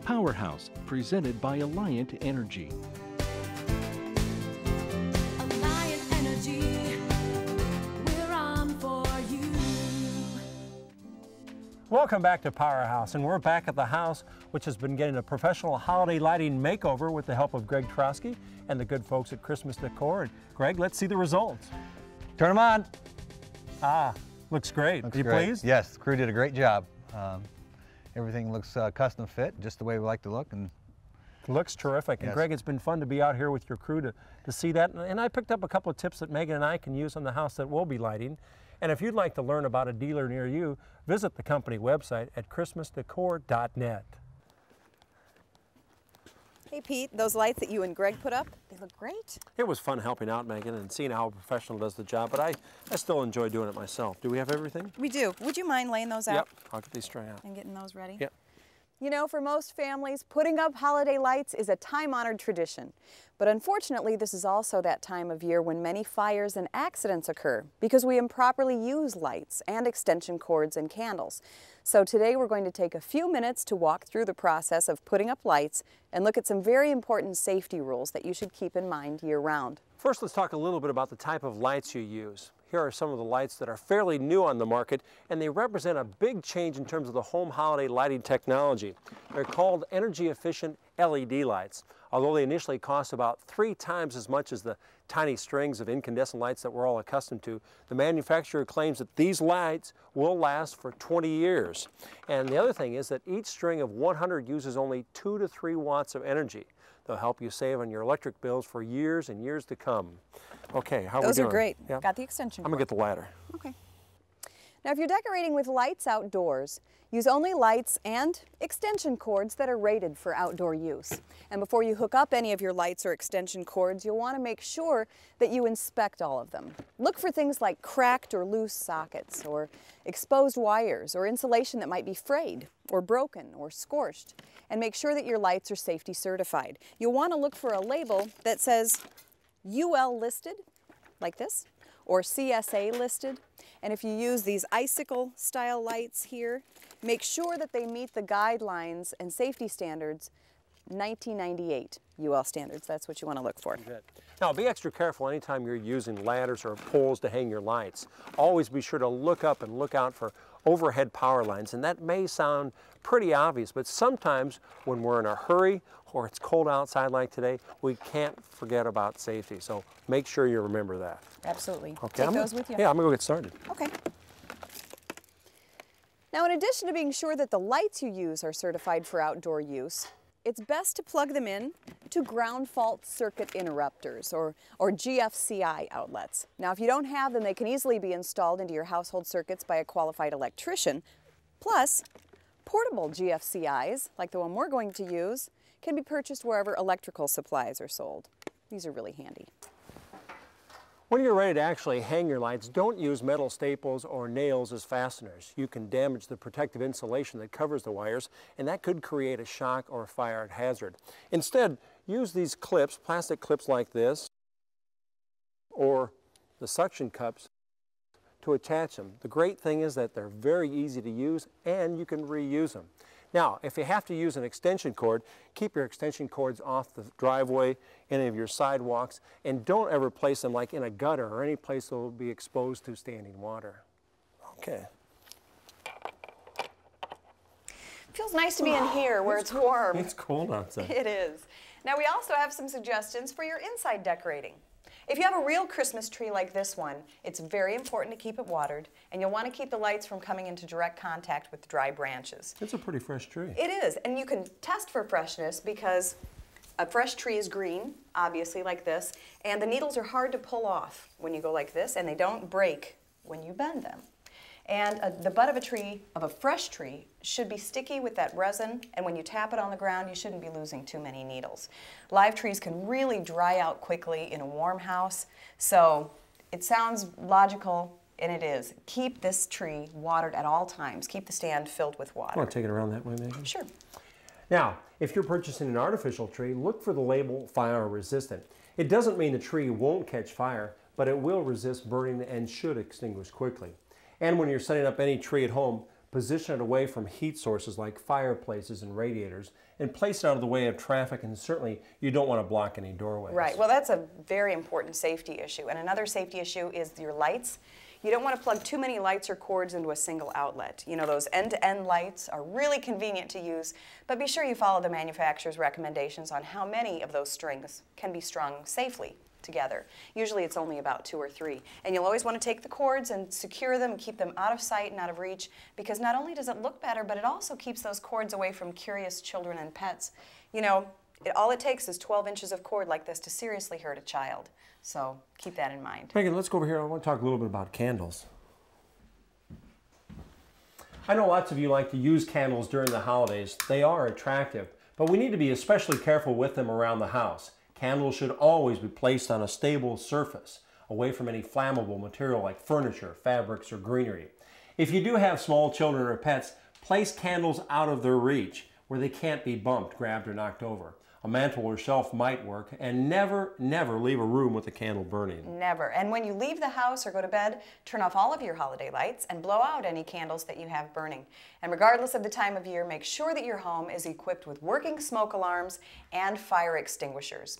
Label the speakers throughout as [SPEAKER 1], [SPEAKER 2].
[SPEAKER 1] Powerhouse, presented by Alliant Energy.
[SPEAKER 2] Alliant Energy, we're on for you.
[SPEAKER 3] Welcome back to Powerhouse, and we're back at the house, which has been getting a professional holiday lighting makeover with the help of Greg Trosky and the good folks at Christmas Decor. And Greg, let's see the results.
[SPEAKER 4] Turn them on.
[SPEAKER 3] Ah, looks great.
[SPEAKER 4] Looks
[SPEAKER 3] Are you
[SPEAKER 4] great.
[SPEAKER 3] pleased?
[SPEAKER 4] Yes, the crew did a great job. Everything looks custom fit, just the way we like to look. And
[SPEAKER 3] looks terrific. And
[SPEAKER 4] yes.
[SPEAKER 3] Greg, it's been fun to be out here with your crew to see that. And I picked up a couple of tips that Megan and I can use on the house that we'll be lighting. And if you'd like to learn about a dealer near you, visit the company website at christmasdecor.net.
[SPEAKER 5] Hey Pete, those lights that you and Greg put up, they look great.
[SPEAKER 3] It was fun helping out Megan and seeing how a professional does the job, but I still enjoy doing it myself. Do we have everything?
[SPEAKER 5] We do. Would you mind laying those out?
[SPEAKER 3] Yep, I'll get these straight out.
[SPEAKER 5] And getting those ready?
[SPEAKER 3] Yep.
[SPEAKER 5] You know, for most families, putting up holiday lights is a time-honored tradition. But unfortunately, this is also that time of year when many fires and accidents occur because we improperly use lights and extension cords and candles. So today we're going to take a few minutes to walk through the process of putting up lights and look at some very important safety rules that you should keep in mind year-round.
[SPEAKER 3] First, let's talk a little bit about the type of lights you use. Here are some of the lights that are fairly new on the market, and they represent a big change in terms of the home holiday lighting technology. They're called energy-efficient LED lights. Although they initially cost about 3 times as much as the tiny strings of incandescent lights that we're all accustomed to, the manufacturer claims that these lights will last for 20 years. And the other thing is that each string of 100 uses only 2 to 3 watts of energy. They'll help you save on your electric bills for years and years to come. Okay, how are we doing?
[SPEAKER 5] Those are great.
[SPEAKER 3] Yeah.
[SPEAKER 5] Got the extension
[SPEAKER 3] I'm
[SPEAKER 5] cord.
[SPEAKER 3] gonna get the ladder.
[SPEAKER 5] Okay. Now, if you're decorating with lights outdoors, use only lights and extension cords that are rated for outdoor use. And before you hook up any of your lights or extension cords, you'll want to make sure that you inspect all of them. Look for things like cracked or loose sockets, or exposed wires, or insulation that might be frayed, or broken, or scorched. And make sure that your lights are safety certified. You'll want to look for a label that says UL listed, like this, or CSA listed. And if you use these icicle style lights here, make sure that they meet the guidelines and safety standards 1998 UL standards. That's what you want to look for.
[SPEAKER 3] Good. Now, be extra careful anytime you're using ladders or poles to hang your lights. Always be sure to look up and look out for overhead power lines. And that may sound pretty obvious, but sometimes when we're in a hurry or it's cold outside like today, we can't forget about safety. So make sure you remember that.
[SPEAKER 5] Absolutely.
[SPEAKER 3] Okay,
[SPEAKER 5] Take those with you.
[SPEAKER 3] Yeah, I'm going to go get started.
[SPEAKER 5] Okay. Now, in addition to being sure that the lights you use are certified for outdoor use, it's best to plug them in to ground fault circuit interrupters, or GFCI outlets. Now, if you don't have them, they can easily be installed into your household circuits by a qualified electrician. Plus, portable GFCIs, like the one we're going to use, can be purchased wherever electrical supplies are sold. These are really handy.
[SPEAKER 3] When you're ready to actually hang your lights, don't use metal staples or nails as fasteners. You can damage the protective insulation that covers the wires, and that could create a shock or a fire hazard. Instead, use these clips, plastic clips like this, or the suction cups to attach them. The great thing is that they're very easy to use and you can reuse them. Now, if you have to use an extension cord, keep your extension cords off the driveway, any of your sidewalks, and don't ever place them like in a gutter or any place that will be exposed to standing water. Okay.
[SPEAKER 5] Feels nice to be in here where it's warm.
[SPEAKER 3] It's cold outside.
[SPEAKER 5] It is. Now, we also have some suggestions for your inside decorating. If you have a real Christmas tree like this one, it's very important to keep it watered, and you'll want to keep the lights from coming into direct contact with dry branches.
[SPEAKER 3] It's a pretty fresh tree.
[SPEAKER 5] It is, and you can test for freshness because a fresh tree is green, obviously, like this, and the needles are hard to pull off when you go like this, and they don't break when you bend them. And the butt of a tree, of a fresh tree, should be sticky with that resin, and when you tap it on the ground, you shouldn't be losing too many needles. Live trees can really dry out quickly in a warm house, so it sounds logical, and it is. Keep this tree watered at all times. Keep the stand filled with water.
[SPEAKER 3] Want to take it around that way, Megan?
[SPEAKER 5] Sure.
[SPEAKER 3] Now, if you're purchasing an artificial tree, look for the label fire resistant. It doesn't mean the tree won't catch fire, but it will resist burning and should extinguish quickly. And when you're setting up any tree at home, Position it away from heat sources like fireplaces and radiators, and place it out of the way of traffic, and certainly you don't want to block any doorways.
[SPEAKER 5] Right, well that's a very important safety issue. And another safety issue is your lights. You don't want to plug too many lights or cords into a single outlet. You know, those end-to-end lights are really convenient to use, but be sure you follow the manufacturer's recommendations on how many of those strings can be strung safely together. Usually it's only about 2 or 3. And you'll always want to take the cords and secure them and keep them out of sight and out of reach, because not only does it look better, but it also keeps those cords away from curious children and pets. You know, all it takes is 12 inches of cord like this to seriously hurt a child. So keep that in mind.
[SPEAKER 3] Megan, let's go over here. I want to talk a little bit about candles. I know lots of you like to use candles during the holidays. They are attractive, but we need to be especially careful with them around the house. Candles should always be placed on a stable surface, away from any flammable material like furniture, fabrics, or greenery. If you do have small children or pets, place candles out of their reach, where they can't be bumped, grabbed, or knocked over. A mantle or shelf might work, and never, never leave a room with a candle burning.
[SPEAKER 5] Never. And when you leave the house or go to bed, turn off all of your holiday lights and blow out any candles that you have burning. And regardless of the time of year, make sure that your home is equipped with working smoke alarms and fire extinguishers.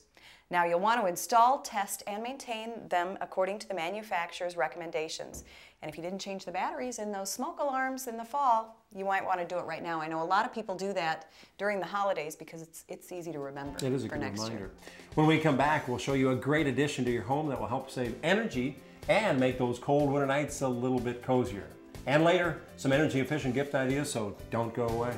[SPEAKER 5] Now you'll want to install, test, and maintain them according to the manufacturer's recommendations. And if you didn't change the batteries in those smoke alarms in the fall, you might want to do it right now. I know a lot of people do that during the holidays because it's easy to remember.
[SPEAKER 3] It is a
[SPEAKER 5] for
[SPEAKER 3] good
[SPEAKER 5] next
[SPEAKER 3] reminder.
[SPEAKER 5] year.
[SPEAKER 3] When we come back, we'll show you a great addition to your home that will help save energy and make those cold winter nights a little bit cozier. And later, some energy efficient gift ideas, so don't go away.